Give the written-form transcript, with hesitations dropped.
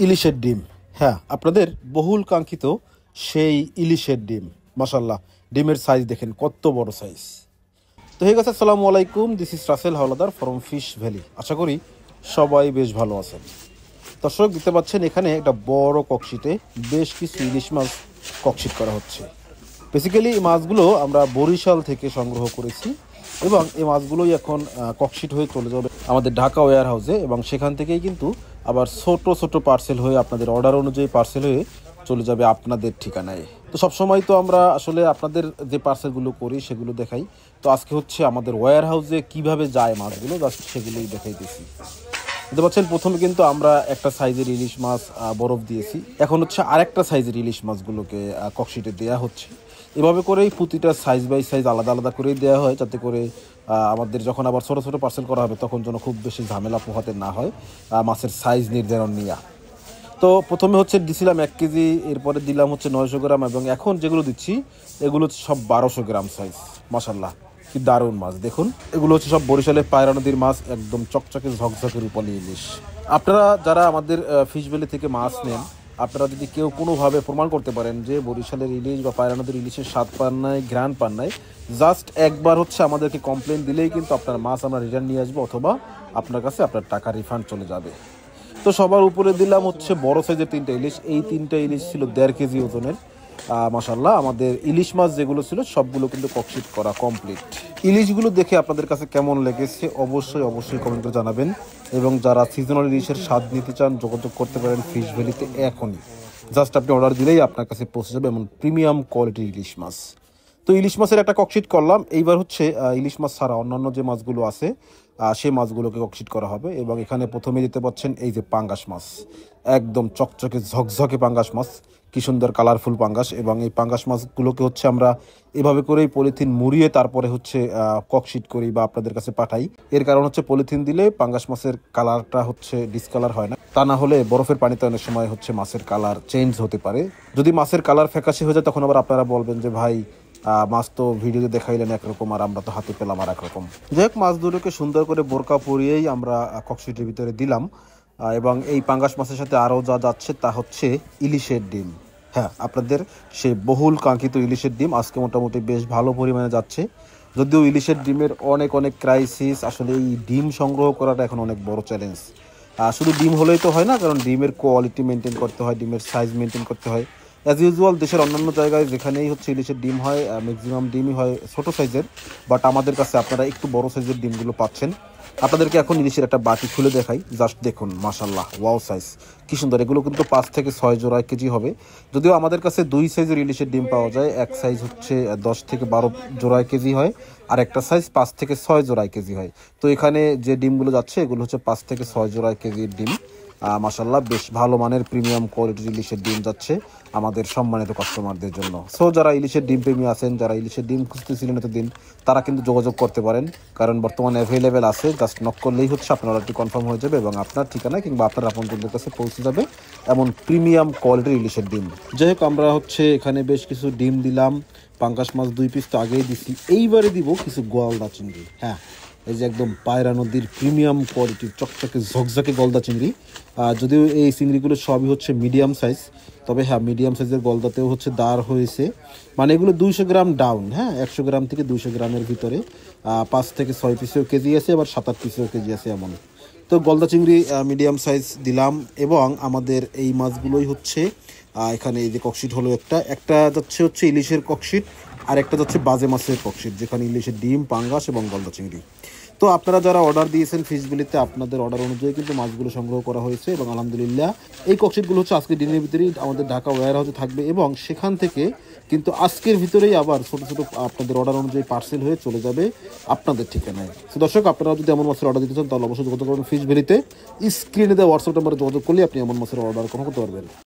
ইলিশের ডিম। হ্যাঁ, আপনাদের বহুল কাঙ্ক্ষিত সেই ইলিশের ডিম। মাশাল্লাহ, ডিমের সাইজ দেখেন কত বড় সাইজ। তো হয়ে গেছে, আসসালামু আলাইকুম, this is Rasel Howlader from Fish Valley. আশা করি সবাই বেশ ভালো আছেন। দর্শক, দেখতে পাচ্ছেন এখানে একটা বড় ককশিটে বেশ কিছু ইলিশ মাছ ককশিট করা হচ্ছে। বেসিক্যালি এই মাছগুলো আমরা বরিশাল থেকে সংগ্রহ করেছি এবং এই মাছগুলোই এখন ককশিট হয়ে চলে যাবে আমাদের ঢাকা ওয়্যার হাউসে, এবং সেখান থেকেই কিন্তু আবার ছোট ছোট পার্সেল হয়ে আপনাদের অর্ডার অনুযায়ী পার্সেল হয়ে চলে যাবে আপনাদের ঠিকানায়। তো সবসময় তো আমরা আসলে আপনাদের যে পার্সেলগুলো করি সেগুলো দেখাই। তো আজকে হচ্ছে আমাদের ওয়্যার হাউসে কীভাবে যায় মাছগুলো, জাস্ট সেগুলোই দেখাইতেছি। দেখতে পাচ্ছেন প্রথমে কিন্তু আমরা একটা সাইজের ইলিশ মাছ বরফ দিয়েছি, এখন হচ্ছে আরেকটা সাইজের ইলিশ মাছগুলোকে ককশিটে দেওয়া হচ্ছে। এভাবে করেই প্রতিটা সাইজ বাই সাইজ আলাদা আলাদা করেই দেওয়া হয়, যাতে করে আমাদের যখন আবার ছোটো ছোটো পার্সেল করা হবে তখন যেন খুব বেশি ঝামেলা পোহাতে না হয় মাছের সাইজ নির্ধারণ নিয়ে। তো প্রথমে হচ্ছে দিছিলাম 1 কেজি, এরপরে দিলাম হচ্ছে 900 গ্রাম, এবং এখন যেগুলো দিচ্ছি এগুলো হচ্ছে সব 1200 গ্রাম সাইজ। মাশাল্লাহ, কি দারুণ মাছ দেখুন। এগুলো হচ্ছে সব বরিশালের পায়রা নদীর মাছ, একদম চকচকে ঝকঝকে রূপালী ইলিশ। আপনারা যারা আমাদের ফিশ ভ্যালি থেকে মাছ নেন, আপনারা যদি কেউ কোনোভাবে প্রমাণ করতে পারেন যে বরিশালের ইলিশ বা পায়রা নদীর ইলিশের স্বাদ পান নাই, ঘ্রাণ পান নাই, জাস্ট একবার হচ্ছে আমাদেরকে কমপ্লেন দিলেই কিন্তু আপনার মাছ আমরা রিটার্ন নিয়ে আসবো, অথবা আপনার কাছে আপনার টাকা রিফান্ড চলে যাবে। তো সবার উপরে দিলাম হচ্ছে বড় সাইজের 3টা ইলিশ। এই 3টা ইলিশ ছিল 1.5 কেজি ওজনের। মাশাল্লাহ, আমাদের ইলিশ মাছ যেগুলো ছিল সবগুলো কিন্তু ককশিট করা কমপ্লিট। ইলিশগুলো দেখে আপনাদের কাছে কেমন লেগেছে অবশ্যই অবশ্যই কমেন্ট করে জানাবেন, এবং যারা সিজনাল ইলিশের স্বাদ নিতে চান যোগাযোগ করতে পারেন ফিশ ভ্যালিতে এখনই। জাস্ট আপনি অর্ডার দিলেই আপনার কাছে পৌঁছে যাবে এমন প্রিমিয়াম কোয়ালিটির ইলিশ মাছ। তো ইলিশ মাছের একটা ককশিট করলাম, এইবার হচ্ছে ইলিশ মাছ ছাড়া অন্যান্য যে মাছগুলো আছে সেই মাছগুলোকে ককশিট করা হবে। এবং এখানে প্রথমে দিতে পাচ্ছেন এই যে পাঙ্গাস মাছ, একদম চকচকে ঝকঝকে পাঙ্গাস মাছ, কি সুন্দর কালারফুল পাঙ্গাস। এবং এই পাঙ্গাস মাছগুলোকে হচ্ছে আমরা এভাবে করেই পলিথিন মুড়িয়ে তারপরে হচ্ছে ককশিট করি বা আপনাদের কাছে পাঠাই। এর কারণ হচ্ছে পলিথিন দিলে পাঙ্গাস মাছের কালারটা হচ্ছে ডিসকালার হয় না, তা না হলে বরফের পানিতে অনেক সময় হচ্ছে মাছের কালার চেঞ্জ হতে পারে। যদি মাছের কালার ফ্যাকাশে হয়ে যায় তখন আবার আপনারা বলবেন যে ভাই মাছ তো ভিডিওতে দেখাইলেন একরকম আর আমরা তো হাতে পেলাম আর একরকম। যাই হোক, মাছ দুটোকে সুন্দর করে বোরকা পরিয়েই আমরা ককশিটের ভিতরে দিলাম। এবং এই পাঙ্গাস মাছের সাথে আরও যা যাচ্ছে তা হচ্ছে ইলিশের ডিম। হ্যাঁ, আপনাদের সেই বহুল কাঙ্ক্ষিত ইলিশের ডিম আজকে মোটামুটি বেশ ভালো পরিমাণে যাচ্ছে। যদিও ইলিশের ডিমের অনেক অনেক ক্রাইসিস, আসলে এই ডিম সংগ্রহ করাটা এখন অনেক বড় চ্যালেঞ্জ। শুধু ডিম হলেই তো হয় না, কারণ ডিমের কোয়ালিটি মেনটেন করতে হয়, ডিমের সাইজ মেনটেন করতে হয়। অ্যাজ ইউজুয়াল দেশের অন্যান্য জায়গায় যেখানেই হচ্ছে ইলিশের ডিম হয় ম্যাক্সিমাম ডিমই হয় ছোটো সাইজের, বাট আমাদের কাছে আপনারা একটু বড় সাইজের ডিমগুলো পাচ্ছেন। আপনাদেরকে এখন ইলিশের একটা বাটি খুলে দেখাই, জাস্ট দেখুন মাশাল্লাহ, ওয়াও সাইজ কি সুন্দর। এগুলো কিন্তু 5 থেকে 6 জোড়া কেজি হবে। যদিও আমাদের কাছে 2 সাইজের ইলিশের ডিম পাওয়া যায়, এক সাইজ হচ্ছে 10 থেকে 12 জোড়ায় কেজি হয়, আর একটা সাইজ 5 থেকে 6 জোড়ায় কেজি হয়। তো এখানে যে ডিমগুলো যাচ্ছে এগুলো হচ্ছে 5 থেকে 6 জোড়ায় কেজির ডিম। মাশাল্লাহ, বেশ ভালো মানের প্রিমিয়াম কোয়ালিটির ইলিশের ডিম যাচ্ছে আমাদের সম্মানিত কাস্টমারদের জন্য। সো যারা ইলিশের ডিম প্রেমী আছেন, যারা ইলিশের ডিম খুঁজতেছিলেন এতদিন, তারা কিন্তু যোগাযোগ করতে পারেন, কারণ বর্তমানে অ্যাভেলেবেল আছে। জাস্ট নক করলেই হচ্ছে আপনার অর্ডারটি কনফার্ম হয়ে যাবে এবং আপনার ঠিকানা কিংবা আপনার আপনজনদের কাছে পৌঁছে যাবে এমন প্রিমিয়াম কোয়ালিটির ইলিশের ডিম। যাই হোক, আমরা হচ্ছে এখানে বেশ কিছু ডিম দিলাম, পাঙ্গাস মাছ 2 পিস তো আগেই দিছি, এইবারে দিব কিছু গলদা চিংড়ি। হ্যাঁ, এই যে একদম পায়রা নদীর প্রিমিয়াম কোয়ালিটির চকচকে ঝকঝকে গলদা চিংড়ি। যদিও এই চিংড়িগুলো সবই হচ্ছে মিডিয়াম সাইজ, তবে হ্যাঁ, মিডিয়াম সাইজের গলদাতেও হচ্ছে দাঁড় হয়েছে। মানে এগুলো 200 গ্রাম ডাউন, হ্যাঁ 100 গ্রাম থেকে 200 গ্রামের ভিতরে। 5 থেকে 6 পিসেও কেজি আছে, আবার 7-8 পিসেও কেজি আছে এমন। তো গলদা চিংড়ি মিডিয়াম সাইজ দিলাম। এবং আমাদের এই মাছগুলোই হচ্ছে এখানে এই যে ককশিট হলো, একটা যাচ্ছে হচ্ছে ইলিশের ককশিট, আর একটা যাচ্ছে বাজে মাছের ককশিট, যেখানে ইলিশের ডিম, পাঙ্গাস এবং গলদা চিংড়ি। তো আপনারা যারা অর্ডার দিয়েছেন ফিশ ভ্যালিতে, আপনাদের অর্ডার অনুযায়ী কিন্তু মাছগুলো সংগ্রহ করা হয়েছে, এবং আলহামদুলিল্লাহ এই ককশিটগুলো হচ্ছে আজকে দিনের ভিতরেই আমাদের ঢাকা ওয়্যার হাউসে থাকবে, এবং সেখান থেকে কিন্তু আজকের ভিতরেই আবার ছোটো ছোটো আপনাদের অর্ডার অনুযায়ী পার্সেল হয়ে চলে যাবে আপনাদের ঠিকানায়। তো দর্শক, আপনারা যদি এমন মাছের অর্ডার দিতে চান তাহলে অবশ্যই যোগাযোগ করবেন ফিশ ভ্যালিতে। স্ক্রিনে দেওয়া হোয়াটসঅ্যাপ নাম্বারে যোগাযোগ করলে আপনি এমন মাছের অর্ডার করতে পারবেন।